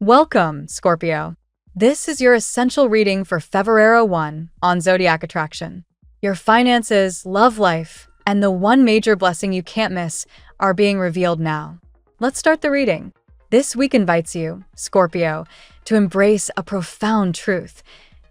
Welcome, Scorpio. This is your essential reading for February 1 on Zodiac attraction. Your finances, love life, and the one major blessing you can't miss are being revealed now. Let's start the reading. This week invites you, Scorpio, to embrace a profound truth.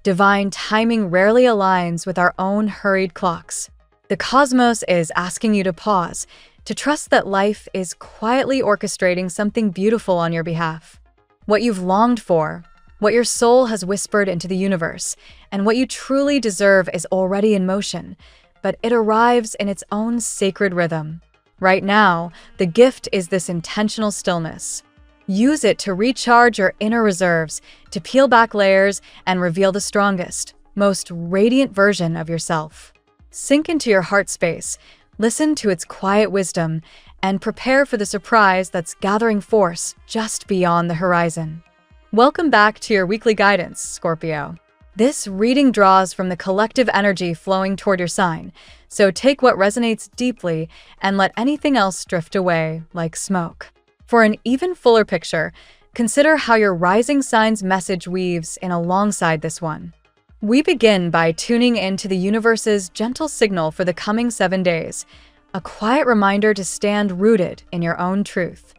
Divine timing rarely aligns with our own hurried clocks. The cosmos is asking you to pause, to trust that life is quietly orchestrating something beautiful on your behalf. What you've longed for, what your soul has whispered into the universe, and what you truly deserve is already in motion, but it arrives in its own sacred rhythm. Right now, the gift is this intentional stillness. Use it to recharge your inner reserves, to peel back layers and reveal the strongest, most radiant version of yourself. Sink into your heart space, listen to its quiet wisdom, and prepare for the surprise that's gathering force just beyond the horizon. Welcome back to your weekly guidance, Scorpio. This reading draws from the collective energy flowing toward your sign, so take what resonates deeply and let anything else drift away like smoke. For an even fuller picture, consider how your rising sign's message weaves in alongside this one. We begin by tuning into the universe's gentle signal for the coming 7 days, a quiet reminder to stand rooted in your own truth.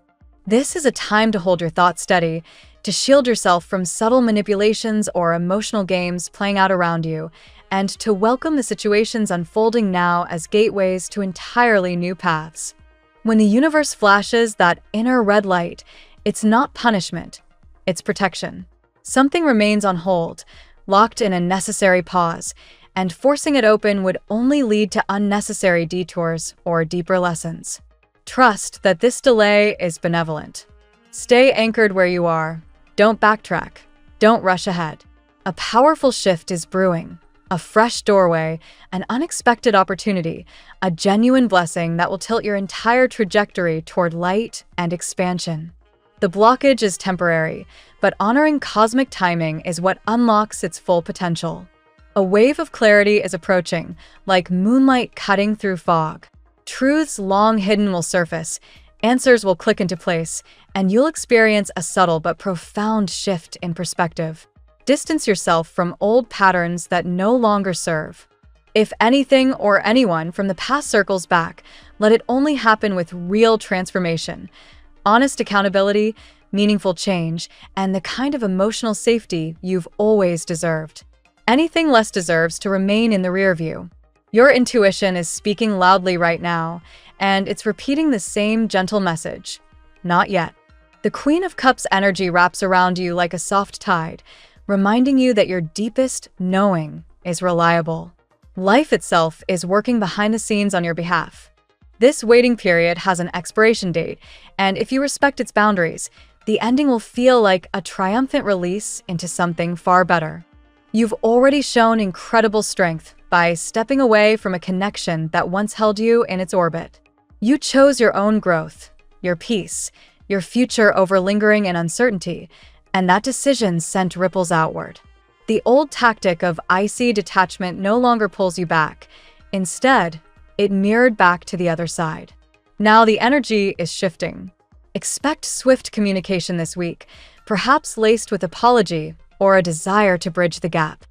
This is a time to hold your thoughts steady, to shield yourself from subtle manipulations or emotional games playing out around you, and to welcome the situations unfolding now as gateways to entirely new paths. When the universe flashes that inner red light, it's not punishment, it's protection. Something remains on hold, locked in a necessary pause, and forcing it open would only lead to unnecessary detours or deeper lessons. Trust that this delay is benevolent. Stay anchored where you are. Don't backtrack. Don't rush ahead. A powerful shift is brewing. A fresh doorway, an unexpected opportunity, a genuine blessing that will tilt your entire trajectory toward light and expansion. The blockage is temporary, but honoring cosmic timing is what unlocks its full potential. A wave of clarity is approaching, like moonlight cutting through fog. Truths long hidden will surface, answers will click into place, and you'll experience a subtle but profound shift in perspective. Distance yourself from old patterns that no longer serve. If anything or anyone from the past circles back, let it only happen with real transformation, honest accountability, meaningful change, and the kind of emotional safety you've always deserved. Anything less deserves to remain in the rear view. Your intuition is speaking loudly right now, and it's repeating the same gentle message. Not yet. The Queen of Cups energy wraps around you like a soft tide, reminding you that your deepest knowing is reliable. Life itself is working behind the scenes on your behalf. This waiting period has an expiration date, and if you respect its boundaries, the ending will feel like a triumphant release into something far better. You've already shown incredible strength by stepping away from a connection that once held you in its orbit. You chose your own growth, your peace, your future over lingering in uncertainty, and that decision sent ripples outward. The old tactic of icy detachment no longer pulls you back. Instead, it mirrored back to the other side. Now the energy is shifting. Expect swift communication this week, perhaps laced with apology or a desire to bridge the gap.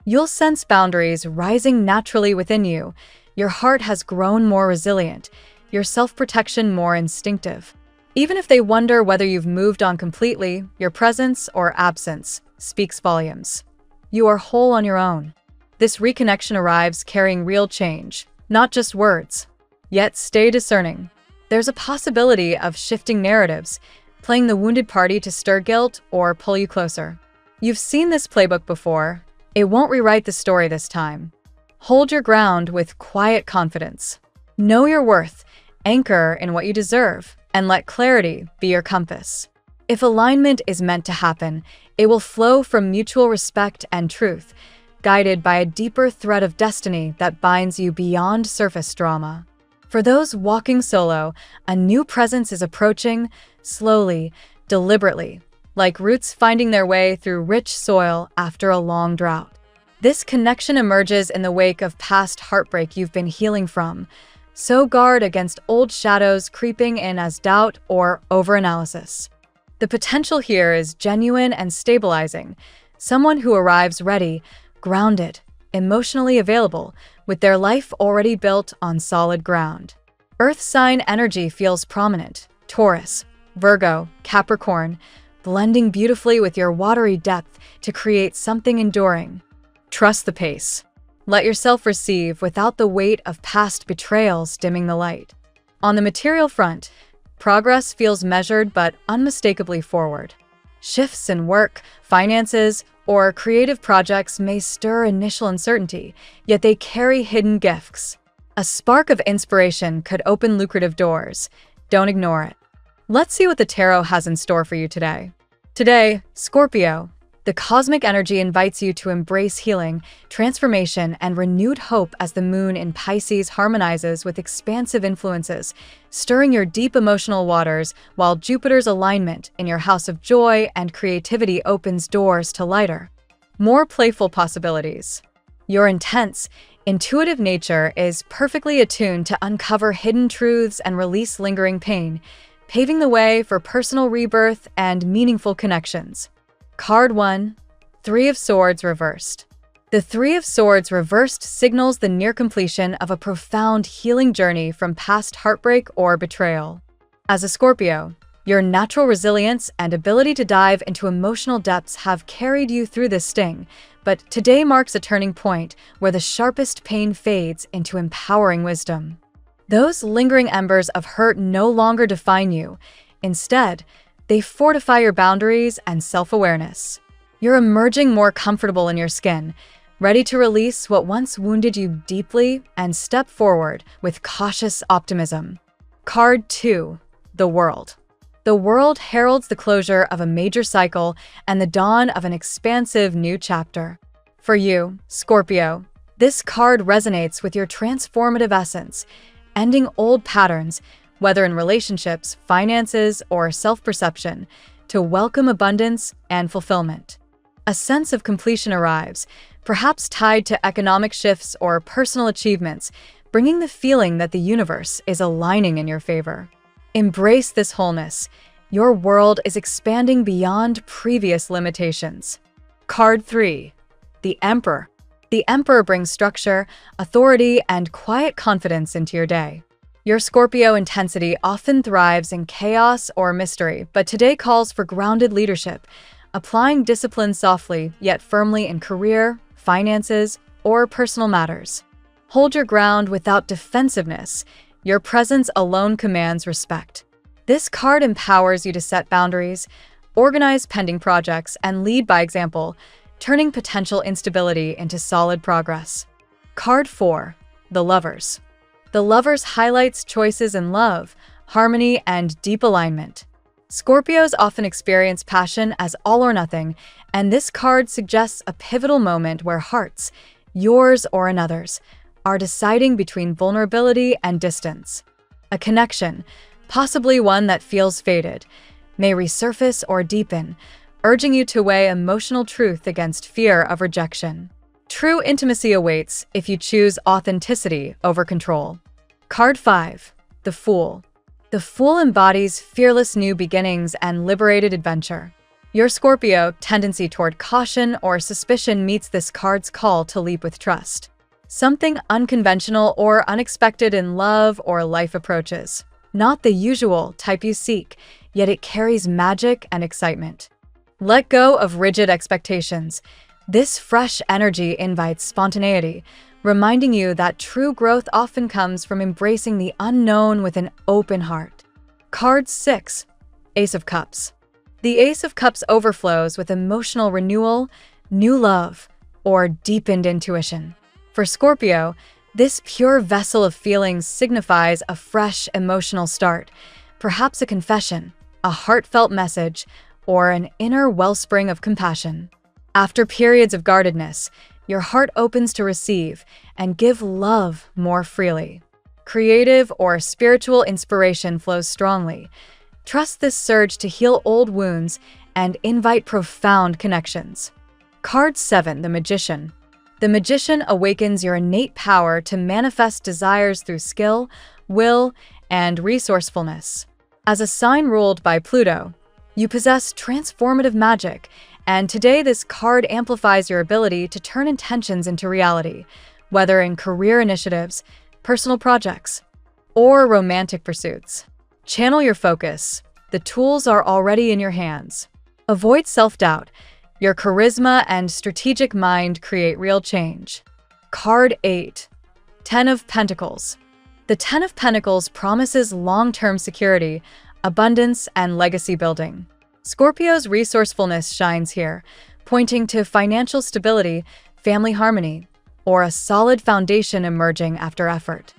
You'll sense boundaries rising naturally within you. Your heart has grown more resilient, your self-protection more instinctive. Even if they wonder whether you've moved on completely, your presence or absence speaks volumes. You are whole on your own. This reconnection arrives carrying real change, not just words. Yet stay discerning. There's a possibility of shifting narratives, playing the wounded party to stir guilt or pull you closer. You've seen this playbook before. It won't rewrite the story this time. Hold your ground with quiet confidence. Know your worth, anchor in what you deserve, and let clarity be your compass. If alignment is meant to happen, it will flow from mutual respect and truth, guided by a deeper thread of destiny that binds you beyond surface drama. For those walking solo, a new presence is approaching, slowly, deliberately, like roots finding their way through rich soil after a long drought. This connection emerges in the wake of past heartbreak you've been healing from, so guard against old shadows creeping in as doubt or overanalysis. The potential here is genuine and stabilizing, someone who arrives ready, grounded, emotionally available, with their life already built on solid ground. Earth sign energy feels prominent: Taurus, Virgo, Capricorn, blending beautifully with your watery depth to create something enduring. Trust the pace. Let yourself receive without the weight of past betrayals dimming the light. On the material front, progress feels measured but unmistakably forward. Shifts in work, finances, or creative projects may stir initial uncertainty, yet they carry hidden gifts. A spark of inspiration could open lucrative doors. Don't ignore it. Let's see what the tarot has in store for you today. Today, Scorpio, the cosmic energy invites you to embrace healing, transformation, and renewed hope as the moon in Pisces harmonizes with expansive influences, stirring your deep emotional waters, while Jupiter's alignment in your house of joy and creativity opens doors to lighter, more playful possibilities. Your intense, intuitive nature is perfectly attuned to uncover hidden truths and release lingering pain, paving the way for personal rebirth and meaningful connections. Card 1. Three of Swords reversed. The Three of Swords reversed signals the near completion of a profound healing journey from past heartbreak or betrayal. As a Scorpio, your natural resilience and ability to dive into emotional depths have carried you through this sting, but today marks a turning point where the sharpest pain fades into empowering wisdom. Those lingering embers of hurt no longer define you. Instead, they fortify your boundaries and self-awareness. You're emerging more comfortable in your skin, ready to release what once wounded you deeply and step forward with cautious optimism. Card 2. The World. The World heralds the closure of a major cycle and the dawn of an expansive new chapter. For you, Scorpio, this card resonates with your transformative essence, ending old patterns, whether in relationships, finances, or self-perception, to welcome abundance and fulfillment. A sense of completion arrives, perhaps tied to economic shifts or personal achievements, bringing the feeling that the universe is aligning in your favor. Embrace this wholeness. Your world is expanding beyond previous limitations. Card 3. The Emperor. The Emperor brings structure, authority, and quiet confidence into your day. Your Scorpio intensity often thrives in chaos or mystery, but today calls for grounded leadership, applying discipline softly yet firmly in career, finances, or personal matters. Hold your ground without defensiveness. Your presence alone commands respect. This card empowers you to set boundaries, organize pending projects, and lead by example, turning potential instability into solid progress. Card 4. The Lovers. The Lovers highlights choices in love, harmony, and deep alignment. Scorpios often experience passion as all or nothing, and this card suggests a pivotal moment where hearts, yours or another's, are deciding between vulnerability and distance. A connection, possibly one that feels faded, may resurface or deepen, urging you to weigh emotional truth against fear of rejection. True intimacy awaits if you choose authenticity over control. Card 5. The Fool. The Fool embodies fearless new beginnings and liberated adventure. Your Scorpio tendency toward caution or suspicion meets this card's call to leap with trust. Something unconventional or unexpected in love or life approaches. Not the usual type you seek, yet it carries magic and excitement. Let go of rigid expectations. This fresh energy invites spontaneity, reminding you that true growth often comes from embracing the unknown with an open heart. Card 6. Ace of Cups. The Ace of Cups overflows with emotional renewal, new love, or deepened intuition. For Scorpio, this pure vessel of feelings signifies a fresh emotional start, perhaps a confession, a heartfelt message, or an inner wellspring of compassion. After periods of guardedness, your heart opens to receive and give love more freely. Creative or spiritual inspiration flows strongly. Trust this surge to heal old wounds and invite profound connections. Card 7. The Magician. The Magician awakens your innate power to manifest desires through skill, will, and resourcefulness. As a sign ruled by Pluto, You possess transformative magic, and today this card amplifies your ability to turn intentions into reality, whether in career initiatives, personal projects, or romantic pursuits. Channel your focus. The tools are already in your hands. Avoid self-doubt. Your charisma and strategic mind create real change. Card 8. Ten of Pentacles. The Ten of Pentacles promises long-term security, abundance, and legacy building. Scorpio's resourcefulness shines here, pointing to financial stability, family harmony, or a solid foundation emerging after effort.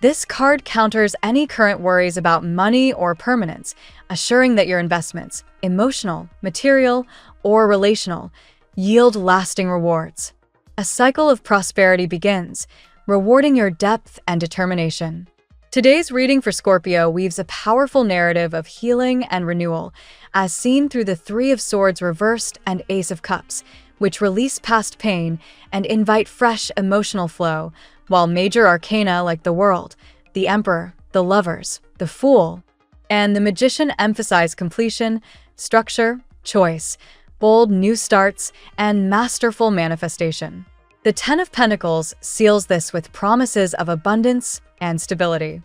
This card counters any current worries about money or permanence, assuring that your investments, emotional, material, or relational, yield lasting rewards. A cycle of prosperity begins, rewarding your depth and determination. Today's reading for Scorpio weaves a powerful narrative of healing and renewal, as seen through the Three of Swords reversed and Ace of Cups, which release past pain and invite fresh emotional flow, while major arcana like the World, the Emperor, the Lovers, the Fool, and the Magician emphasize completion, structure, choice, bold new starts, and masterful manifestation. The Ten of Pentacles seals this with promises of abundance and stability.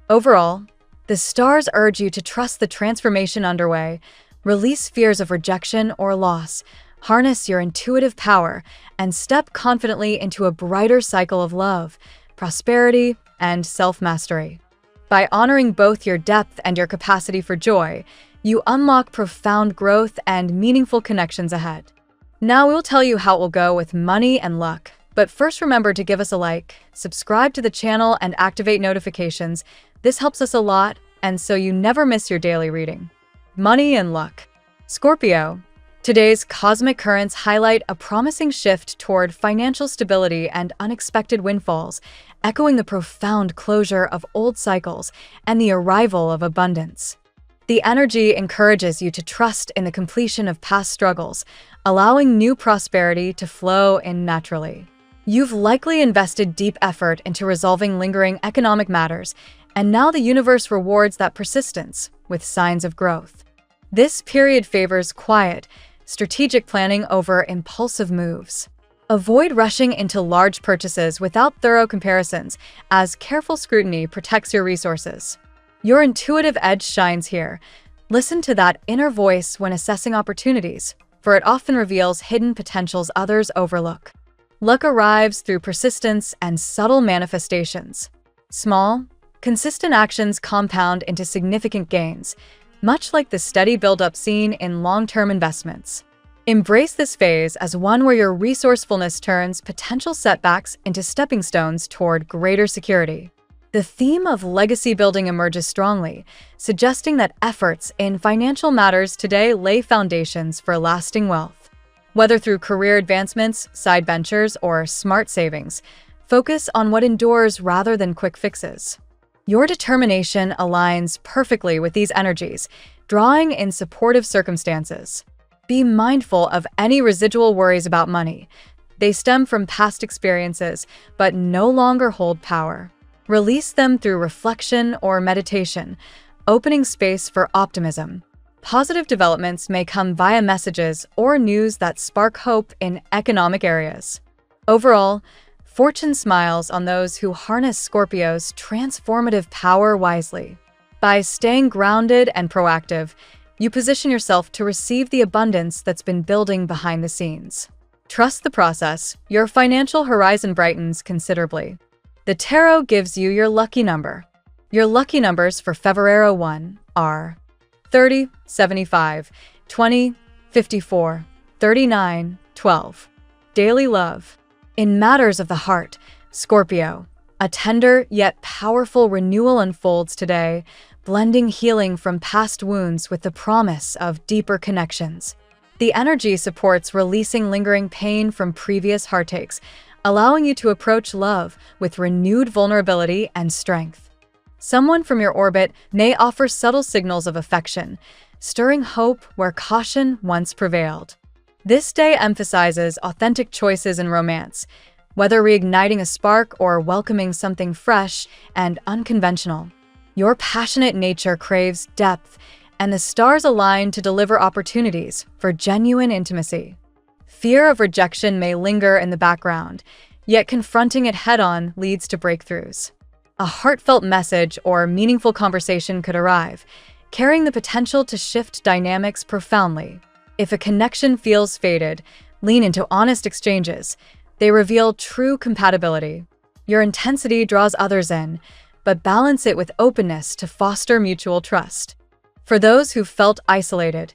Overall, the stars urge you to trust the transformation underway, release fears of rejection or loss, harness your intuitive power, and step confidently into a brighter cycle of love, prosperity, and self-mastery. By honoring both your depth and your capacity for joy, you unlock profound growth and meaningful connections ahead. Now we'll tell you how it will go with money and luck. But first, remember to give us a like, subscribe to the channel, and activate notifications. This helps us a lot, and so you never miss your daily reading. Money and luck. Scorpio. Today's cosmic currents highlight a promising shift toward financial stability and unexpected windfalls, echoing the profound closure of old cycles and the arrival of abundance. The energy encourages you to trust in the completion of past struggles, allowing new prosperity to flow in naturally. You've likely invested deep effort into resolving lingering economic matters, and now the universe rewards that persistence with signs of growth. This period favors quiet, strategic planning over impulsive moves. Avoid rushing into large purchases without thorough comparisons, as careful scrutiny protects your resources. Your intuitive edge shines here. Listen to that inner voice when assessing opportunities, for it often reveals hidden potentials others overlook. Luck arrives through persistence and subtle manifestations. Small, consistent actions compound into significant gains, much like the steady build-up seen in long-term investments. Embrace this phase as one where your resourcefulness turns potential setbacks into stepping stones toward greater security. The theme of legacy building emerges strongly, suggesting that efforts in financial matters today lay foundations for lasting wealth. Whether through career advancements, side ventures, or smart savings, focus on what endures rather than quick fixes. Your determination aligns perfectly with these energies, drawing in supportive circumstances. Be mindful of any residual worries about money. They stem from past experiences, but no longer hold power. Release them through reflection or meditation, opening space for optimism. Positive developments may come via messages or news that spark hope in economic areas. Overall, fortune smiles on those who harness Scorpio's transformative power wisely. By staying grounded and proactive, you position yourself to receive the abundance that's been building behind the scenes. Trust the process. Your financial horizon brightens considerably. The tarot gives you your lucky number. Your lucky numbers for Febrero 1 are 30, 75, 20, 54, 39, 12. Daily love. In matters of the heart, Scorpio, a tender yet powerful renewal unfolds today, blending healing from past wounds with the promise of deeper connections. The energy supports releasing lingering pain from previous heartaches, allowing you to approach love with renewed vulnerability and strength. Someone from your orbit may offer subtle signals of affection, stirring hope where caution once prevailed. This day emphasizes authentic choices in romance, whether reigniting a spark or welcoming something fresh and unconventional. Your passionate nature craves depth, and the stars align to deliver opportunities for genuine intimacy. Fear of rejection may linger in the background, yet confronting it head-on leads to breakthroughs. A heartfelt message or meaningful conversation could arrive, carrying the potential to shift dynamics profoundly. If a connection feels faded, lean into honest exchanges. They reveal true compatibility. Your intensity draws others in, but balance it with openness to foster mutual trust. For those who felt isolated,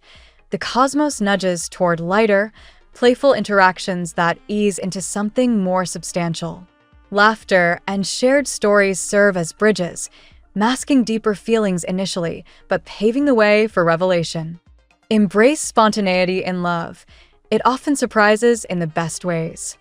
the cosmos nudges toward lighter, playful interactions that ease into something more substantial. Laughter and shared stories serve as bridges, masking deeper feelings initially, but paving the way for revelation. Embrace spontaneity in love. It often surprises in the best ways.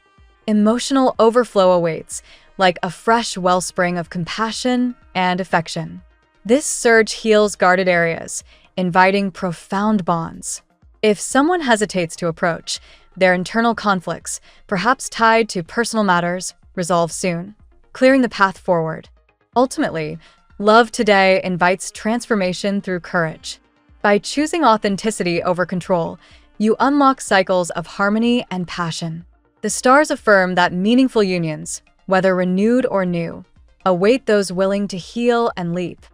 Emotional overflow awaits, like a fresh wellspring of compassion and affection. This surge heals guarded areas, inviting profound bonds. If someone hesitates to approach, their internal conflicts, perhaps tied to personal matters, resolve soon, clearing the path forward. Ultimately, love today invites transformation through courage. By choosing authenticity over control, you unlock cycles of harmony and passion. The stars affirm that meaningful unions, whether renewed or new, await those willing to heal and leap.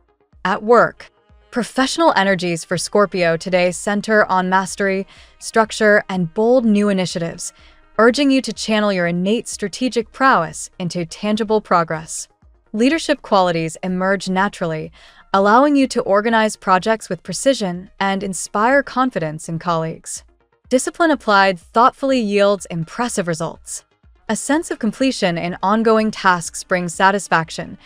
At work, professional energies for Scorpio today center on mastery, structure, and bold new initiatives, urging you to channel your innate strategic prowess into tangible progress. Leadership qualities emerge naturally, allowing you to organize projects with precision and inspire confidence in colleagues. Discipline applied thoughtfully yields impressive results. A sense of completion in ongoing tasks brings satisfaction,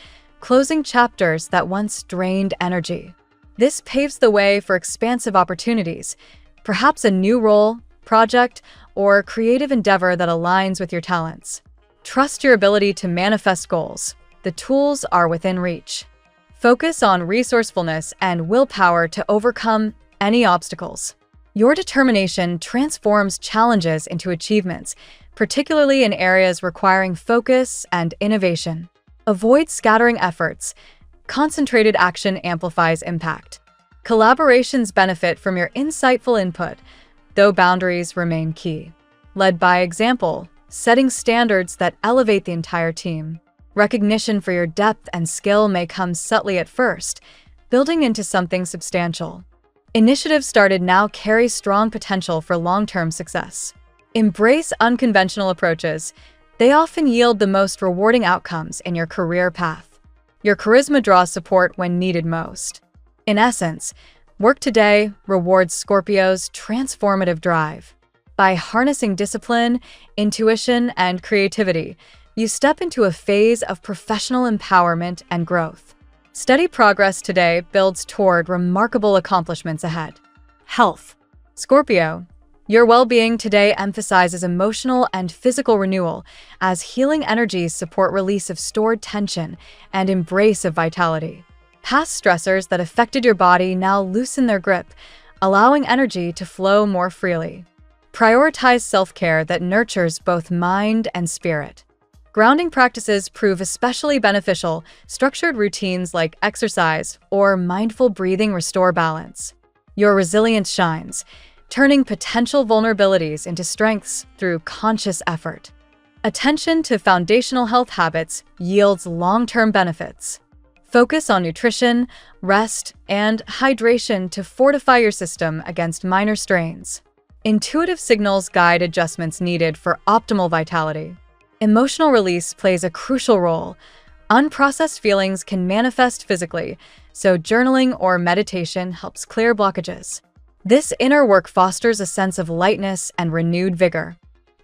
closing chapters that once drained energy. This paves the way for expansive opportunities, perhaps a new role, project, or creative endeavor that aligns with your talents. Trust your ability to manifest goals. The tools are within reach. Focus on resourcefulness and willpower to overcome any obstacles. Your determination transforms challenges into achievements, particularly in areas requiring focus and innovation. Avoid scattering efforts. Concentrated action amplifies impact. Collaborations benefit from your insightful input, though boundaries remain key. Led by example, setting standards that elevate the entire team. Recognition for your depth and skill may come subtly at first, building into something substantial. Initiatives started now carry strong potential for long-term success. Embrace unconventional approaches. They often yield the most rewarding outcomes in your career path. Your charisma draws support when needed most. In essence, work today rewards Scorpio's transformative drive. By harnessing discipline, intuition, and creativity, you step into a phase of professional empowerment and growth. Steady progress today builds toward remarkable accomplishments ahead. Health. Scorpio, your well-being today emphasizes emotional and physical renewal as healing energies support release of stored tension and embrace of vitality. Past stressors that affected your body now loosen their grip, allowing energy to flow more freely. Prioritize self-care that nurtures both mind and spirit. Grounding practices prove especially beneficial. Structured routines like exercise or mindful breathing restore balance. Your resilience shines, turning potential vulnerabilities into strengths through conscious effort. Attention to foundational health habits yields long-term benefits. Focus on nutrition, rest, and hydration to fortify your system against minor strains. Intuitive signals guide adjustments needed for optimal vitality. Emotional release plays a crucial role. Unprocessed feelings can manifest physically, so journaling or meditation helps clear blockages. This inner work fosters a sense of lightness and renewed vigor.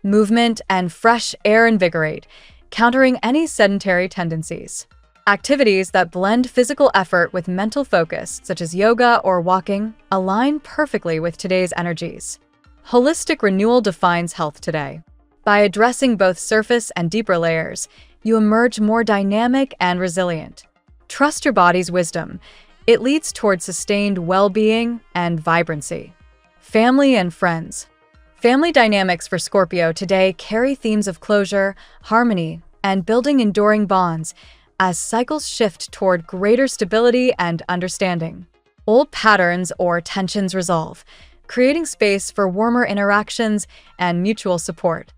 Movement and fresh air invigorate, countering any sedentary tendencies. Activities that blend physical effort with mental focus, such as yoga or walking, align perfectly with today's energies. Holistic renewal defines health today. By addressing both surface and deeper layers, you emerge more dynamic and resilient. Trust your body's wisdom. It leads toward sustained well-being and vibrancy. Family and friends. Family dynamics for Scorpio today carry themes of closure, harmony, and building enduring bonds as cycles shift toward greater stability and understanding. Old patterns or tensions resolve, creating space for warmer interactions and mutual support.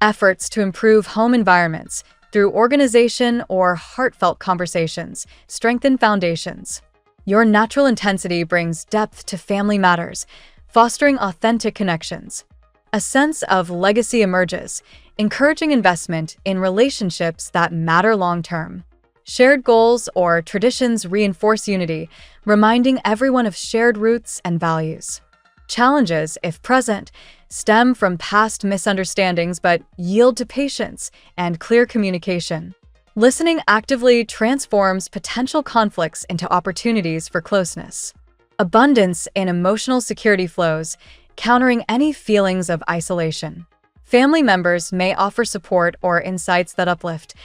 Efforts to improve home environments through organization or heartfelt conversations strengthen foundations. Your natural intensity brings depth to family matters, fostering authentic connections. A sense of legacy emerges, encouraging investment in relationships that matter long-term. Shared goals or traditions reinforce unity, reminding everyone of shared roots and values. Challenges, if present, stem from past misunderstandings but yield to patience and clear communication. Listening actively transforms potential conflicts into opportunities for closeness. Abundance in emotional security flows, countering any feelings of isolation. Family members may offer support or insights that uplift,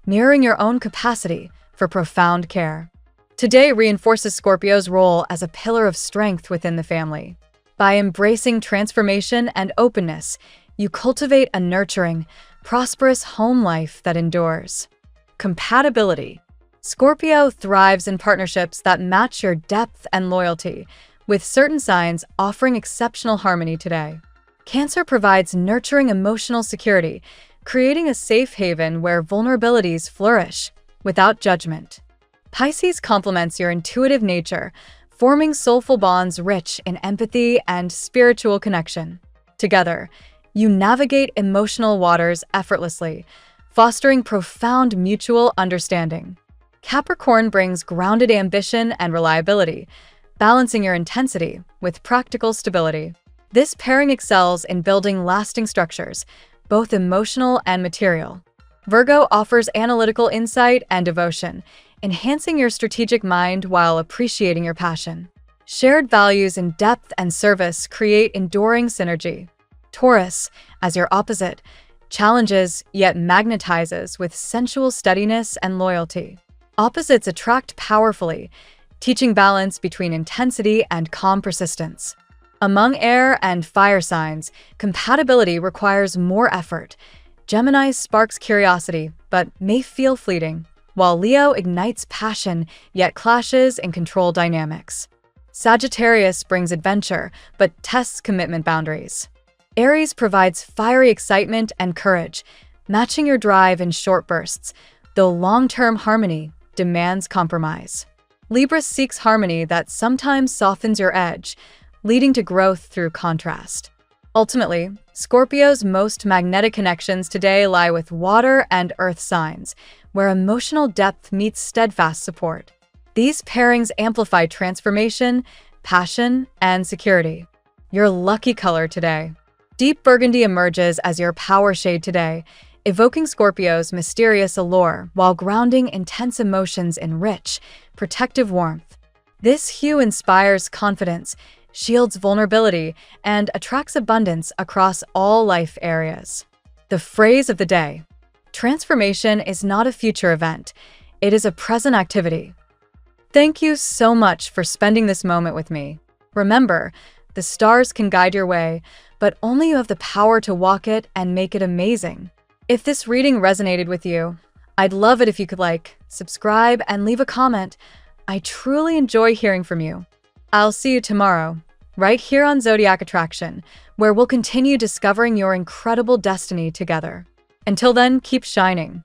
mirroring your own capacity for profound care. Today reinforces Scorpio's role as a pillar of strength within the family. By embracing transformation and openness, you cultivate a nurturing, prosperous home life that endures. Compatibility. Scorpio thrives in partnerships that match your depth and loyalty, with certain signs offering exceptional harmony today. Cancer provides nurturing emotional security, creating a safe haven where vulnerabilities flourish without judgment. Pisces complements your intuitive nature, forming soulful bonds rich in empathy and spiritual connection. Together, you navigate emotional waters effortlessly, fostering profound mutual understanding. Capricorn brings grounded ambition and reliability, balancing your intensity with practical stability. This pairing excels in building lasting structures, both emotional and material. Virgo offers analytical insight and devotion, enhancing your strategic mind while appreciating your passion. Shared values in depth and service create enduring synergy. Taurus, as your opposite, challenges yet magnetizes with sensual steadiness and loyalty. Opposites attract powerfully, teaching balance between intensity and calm persistence. Among air and fire signs, compatibility requires more effort. Gemini sparks curiosity, but may feel fleeting, while Leo ignites passion, yet clashes in control dynamics. Sagittarius brings adventure, but tests commitment boundaries. Aries provides fiery excitement and courage, matching your drive in short bursts, though long-term harmony demands compromise. Libra seeks harmony that sometimes softens your edge, leading to growth through contrast. Ultimately, Scorpio's most magnetic connections today lie with water and earth signs, where emotional depth meets steadfast support. These pairings amplify transformation, passion, and security. Your lucky color today. Deep burgundy emerges as your power shade today, evoking Scorpio's mysterious allure while grounding intense emotions in rich, protective warmth. This hue inspires confidence, shields vulnerability, and attracts abundance across all life areas. The phrase of the day: transformation is not a future event, it is a present activity. Thank you so much for spending this moment with me. Remember, the stars can guide your way, but only you have the power to walk it and make it amazing. If this reading resonated with you, I'd love it if you could subscribe, and leave a comment. I truly enjoy hearing from you. I'll see you tomorrow, right here on Zodiac Attraction, where we'll continue discovering your incredible destiny together. Until then, keep shining.